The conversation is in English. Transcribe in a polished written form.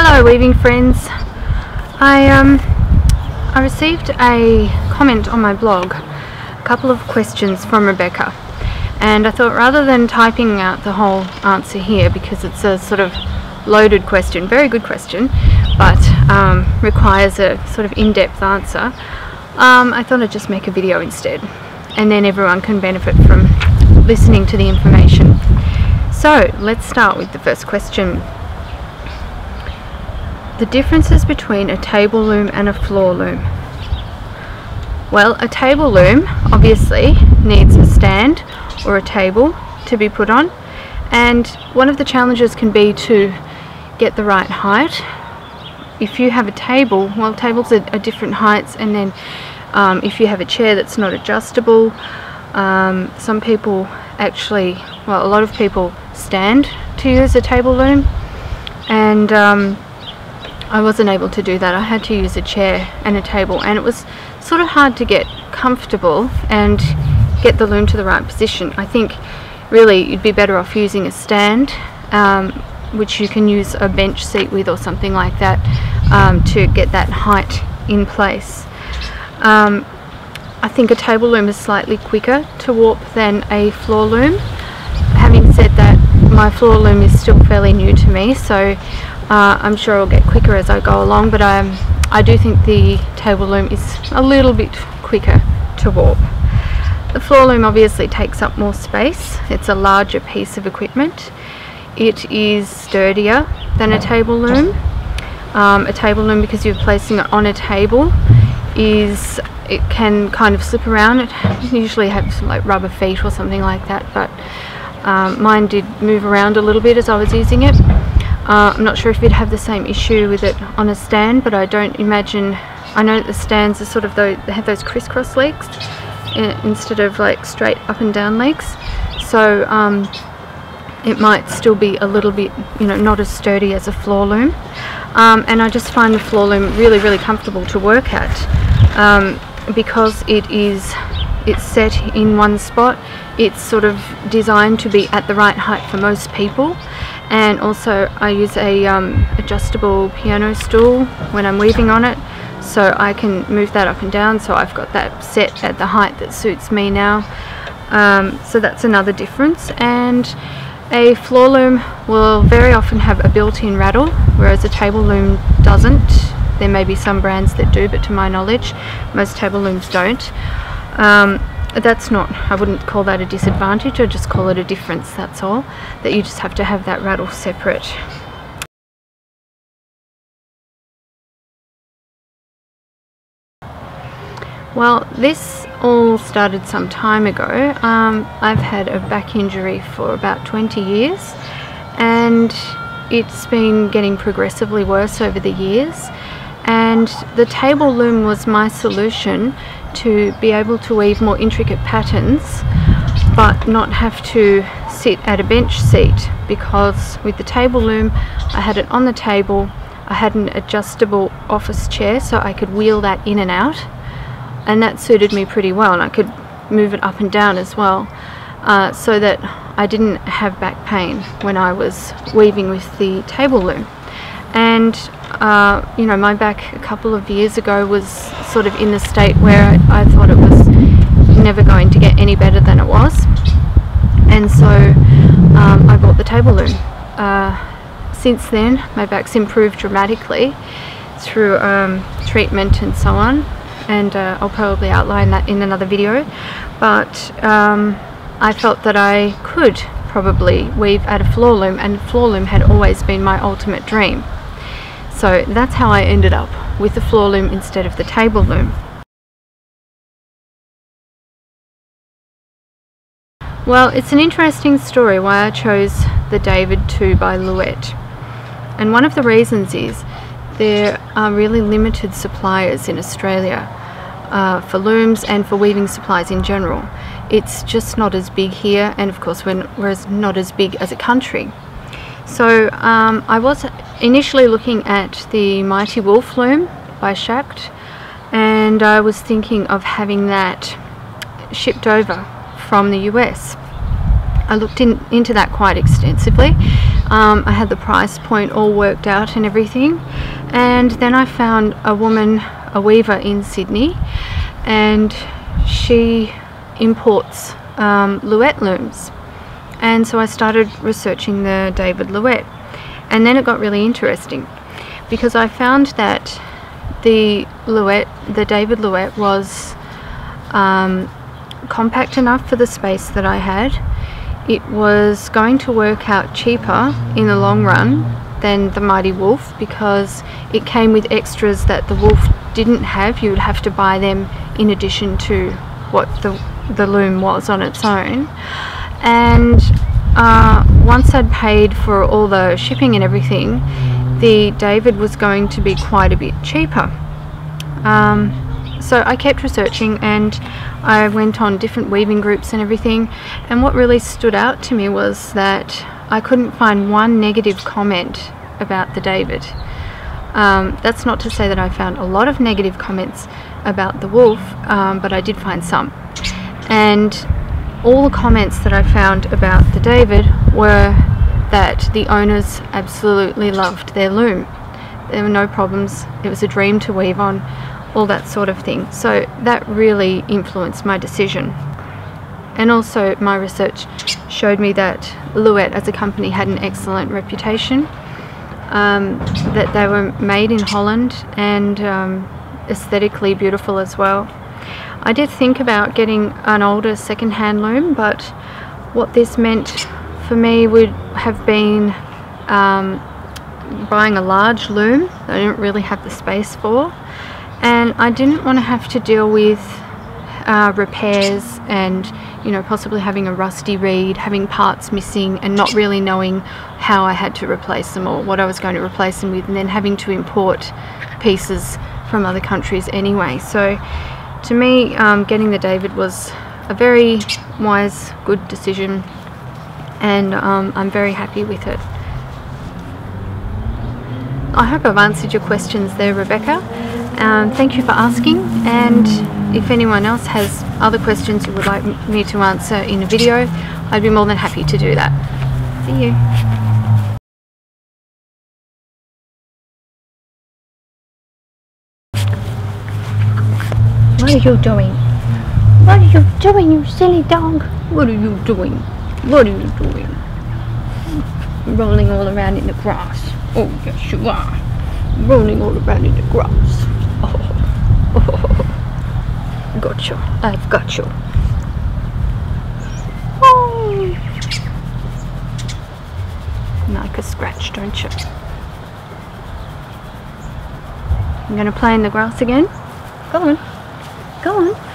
Hello weaving friends. I received a comment on my blog, a couple of questions from Rebecca, and I thought rather than typing out the whole answer here, because it's a sort of loaded question, very good question, but requires a sort of in-depth answer, I thought I'd just make a video instead, and then everyone can benefit from listening to the information. So let's start with the first question. The differences between a table loom and a floor loom. Well, a table loom obviously needs a stand or a table to be put on, and one of the challenges can be to get the right height. If you have a table, well, tables are different heights, and then if you have a chair that's not adjustable, some people actually, well, a lot of people stand to use a table loom, and I wasn't able to do that. I had to use a chair and a table, and it was sort of hard to get comfortable and get the loom to the right position. I think really you'd be better off using a stand, which you can use a bench seat with or something like that, to get that height in place. I think a table loom is slightly quicker to warp than a floor loom. Having said that, my floor loom is still fairly new to me, so I'm sure I'll get quicker as I go along, but I do think the table loom is a little bit quicker to warp. The floor loom obviously takes up more space. It's a larger piece of equipment. It is sturdier than a table loom. A table loom, because you're placing it on a table, it can kind of slip around. It usually has like rubber feet or something like that, but mine did move around a little bit as I was using it. I'm not sure if you'd have the same issue with it on a stand, but I don't imagine. I know that the stands are sort of they have those crisscross legs instead of like straight up and down legs, so it might still be a little bit, not as sturdy as a floor loom. And I just find the floor loom really comfortable to work at, because it's set in one spot. It's sort of designed to be at the right height for most people. And also I use a adjustable piano stool when I'm weaving on it, so I can move that up and down, so I've got that set at the height that suits me now. So that's another difference. And a floor loom will very often have a built-in rattle, whereas a table loom doesn't. There may be some brands that do, but to my knowledge most table looms don't. That's not, I wouldn't call that a disadvantage, I'd just call it a difference, that's all, that you just have to have that rattle separate. Well, this all started some time ago. I've had a back injury for about 20 years, and it's been getting progressively worse over the years, and the table loom was my solution to be able to weave more intricate patterns but not have to sit at a bench seat, because with the table loom I had it on the table. I had an adjustable office chair so I could wheel that in and out, and that suited me pretty well, and I could move it up and down as well, so that I didn't have back pain when I was weaving with the table loom. And my back a couple of years ago was sort of in the state where I thought it was never going to get any better than it was, and so I bought the table loom. Since then my back's improved dramatically through treatment and so on, and I'll probably outline that in another video, but I felt that I could probably weave at a floor loom, and floor loom had always been my ultimate dream. So that's how I ended up with the floor loom instead of the table loom. Well, it's an interesting story why I chose the David II by Louet. And one of the reasons is there are really limited suppliers in Australia for looms and for weaving supplies in general. It's just not as big here, and of course we're not as big as a country. So I was initially looking at the Mighty Wolf loom by Schacht, and I was thinking of having that shipped over from the US. I looked into that quite extensively. I had the price point all worked out and everything, and then I found a woman, a weaver in Sydney, and she imports Louet looms, and so I started researching the David Louet, and then it got really interesting because I found that the David Louet was compact enough for the space that I had. It was going to work out cheaper in the long run than the Mighty Wolf because it came with extras that the Wolf didn't have. You would have to buy them in addition to what the loom was on its own. And once I'd paid for all the shipping and everything, the David was going to be quite a bit cheaper. So I kept researching, and I went on different weaving groups and everything, and what really stood out to me was that I couldn't find one negative comment about the David. That's not to say that I found a lot of negative comments about the Wolf, but I did find some. And all the comments that I found about the David were that the owners absolutely loved their loom. There were no problems, it was a dream to weave on, all that sort of thing. So that really influenced my decision. And also my research showed me that Louet as a company had an excellent reputation, that they were made in Holland and aesthetically beautiful as well. I did think about getting an older second-hand loom, but what this meant for me would have been buying a large loom that I didn't really have the space for, and I didn't want to have to deal with repairs and, you know, possibly having a rusty reed, having parts missing and not really knowing how I had to replace them or what I was going to replace them with, and then having to import pieces from other countries anyway. So to me, getting the David was a very wise, good decision, and I'm very happy with it. I hope I've answered your questions there, Rebecca. Thank you for asking, and if anyone else has other questions you would like me to answer in a video, I'd be more than happy to do that. See you. What are you doing? What are you doing, you silly dog? What are you doing? What are you doing? Rolling all around in the grass. Oh, yes you are. Rolling all around in the grass. Oh. Got you. I've got you. Oh. Like a scratch, don't you? I'm going to play in the grass again. Go on. Go on.